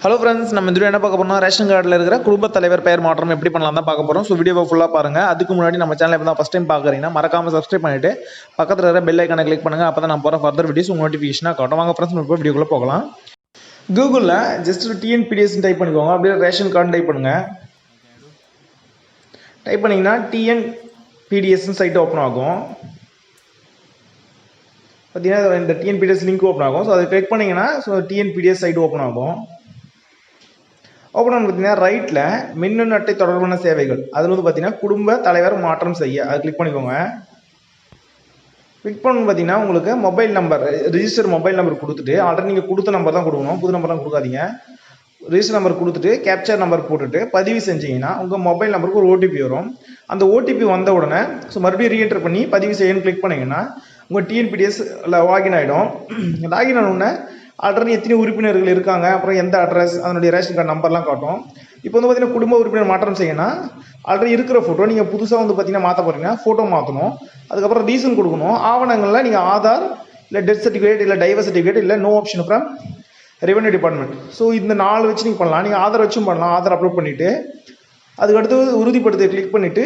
Hello friends, நம்ம இந்த video என்ன பார்க்க போறோம்னா ரேஷன் கார்டில் இருக்கிற குடும்ப தலைவர் பெயர் மாற்றம் எப்படி பண்ணலாம் தான் பார்க்க போகிறோம். ஸோ வீடியோவை ஃபுல்லாக பாருங்க. அதுக்கு முன்னாடி நம்ம சேனல் இப்போ தான் ஃபஸ்ட் டைம் பார்க்குறீங்கன்னா மறக்காம சப்ஸ்கிரைப் பண்ணிட்டு பக்கத்தில் இருக்கிற பெல் ஐக்கானை கிளிக் பண்ணுங்க. அப்போ தான் நான் போகிற ஃபர்தர் வீடியோஸ் உங்கள் நோட்டிஃபிகேஷனாக காட்டும். வாங்க ஃப்ரெண்ட்ஸ், நம்ம வீடியோக்குள்ளே போகலாம். கூகுளில் ஜஸ்ட் டிஎன்பிடிஎஸ் டைப் பண்ணிக்கோங்க. அப்படியே ரேஷன் கார்டு டைப் பண்ணுங்க. டைப் பண்ணிங்கன்னா டிஎன்பிடிஎஸ் சைட் ஓப்பன் ஆகும். பார்த்தீங்கன்னா இந்த டிஎன்பிடிஎஸ் லிங்க் ஓப்பன் ஆகும். ஸோ அதை கிளிக் பண்ணிங்கன்னா டிஎன்பிடிஎஸ் சைட் ஓப்பன் ஆகும். ஓப்பன் பண்ணி பார்த்தீங்கன்னா ரைட்டில் மின்னணு அட்டை தொடர்பான சேவைகள் அதில் வந்து பார்த்தீங்கன்னா குடும்ப தலைவர் மாற்றம் செய்ய அதை கிளிக் பண்ணிக்கோங்க. கிளிக் பண்ணு பார்த்தீங்கன்னா உங்களுக்கு mobile number, register mobile number கொடுத்துட்டு ஆல்ரெடி நீங்கள் கொடுத்த நம்பர் தான் கொடுக்கணும், புது நம்பர்லாம் கொடுக்காதீங்க. ரிஜிஸ்டர் நம்பர் கொடுத்துட்டு கேப்சர் நம்பர் போட்டுட்டு பதிவு செஞ்சீங்கன்னா உங்கள் மொபைல் நம்பருக்கு ஒரு ஓடிபி வரும். அந்த ஓடிபி வந்த உடனே மறுபடியும் ரீஎன்டர் பண்ணி பதிவு செய்யணும்னு கிளிக் பண்ணிங்கன்னா உங்கள் டிஎன்பிடிஎஸ் லாகின் ஆகிடும். லாகின் ஆனோடனே ஆல்ரெடி எத்தனை உறுப்பினர்கள் இருக்காங்க, அப்புறம் எந்த அட்ரஸ், அதனுடைய ரேஷன் கார்டு நம்பர்லாம் காட்டும். இப்போ வந்து பார்த்தீங்கன்னா குடும்ப உறுப்பினர் மாற்றம் செய்யணும். ஆல்ரெடி இருக்கிற ஃபோட்டோ நீங்கள் புதுசாக வந்து பார்த்தீங்கன்னா மாற்ற போகிறீங்கன்னா ஃபோட்டோ மாற்றணும். அதுக்கப்புறம் ரீசன் கொடுக்கணும். ஆவணங்களில் நீங்கள் ஆதார் இல்லை டெத் சர்டிஃபிகேட் இல்லை டைவர்ஸ் சர்டிஃபிகேட் இல்லை no option from revenue department. So இந்த 4 வச்சு நீங்கள் பண்ணலாம். நீங்கள் ஆதார் வச்சும் பண்ணலாம். ஆதார் அப்லோட் பண்ணிவிட்டு அதுக்கடுத்து உறுதிப்படுத்த கிளிக் பண்ணிவிட்டு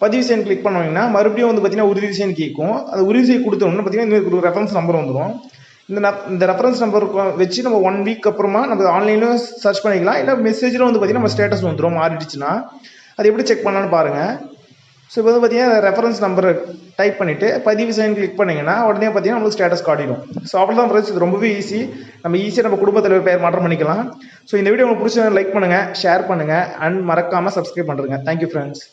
பதிவு செய்யணும் கிளிக் பண்ணுவீங்கன்னா மறுபடியும் வந்து பார்த்தீங்கன்னா உறுதி செய்யணும் கேட்கும். அது உறுதி செய்ய கொடுத்தோம்னு பார்த்தீங்கன்னா இந்த ரெஃபரன்ஸ் நம்பர் வந்துடும். இந்த ரெஃபரன்ஸ் நம்பர் வச்சு நம்ம 1 வீக் அப்புறமா நம்ம ஆன்லைனில் சர்ச் பண்ணிக்கலாம். இல்லை மெசேஜில் வந்து பார்த்தீங்கன்னா நம்ம ஸ்டேட்டஸ் வந்துடும் மாறிடுச்சுன்னா. அது எப்படி செக் பண்ணலான்னு பாருங்கள். ஸோ இப்போ வந்து பார்த்தீங்கன்னா ரெஃபரன்ஸ் நம்பரை டைப் பண்ணிவிட்டு பதிவு செய்யணும் கிளிக் பண்ணிங்கன்னா உடனே பார்த்தீங்கன்னா நம்மளுக்கு ஸ்டேட்டஸ் காட்டிடும். ஸோ அவ்வளோதான் ஃப்ரெண்ட்ஸ், இது ரொம்பவே ஈஸி. நம்ம ஈஸியாக நம்ம குடும்ப தலைவர் பெயர் மாற்றம் பண்ணிக்கலாம். ஸோ இந்த வீடியோ உங்களுக்கு பிடிச்ச லைக் பண்ணுங்கள், ஷேர் பண்ணுங்கள் அண்ட் மறக்காமல் சப்ஸ்கிரைப் பண்ணுறேங்க. Thank you friends.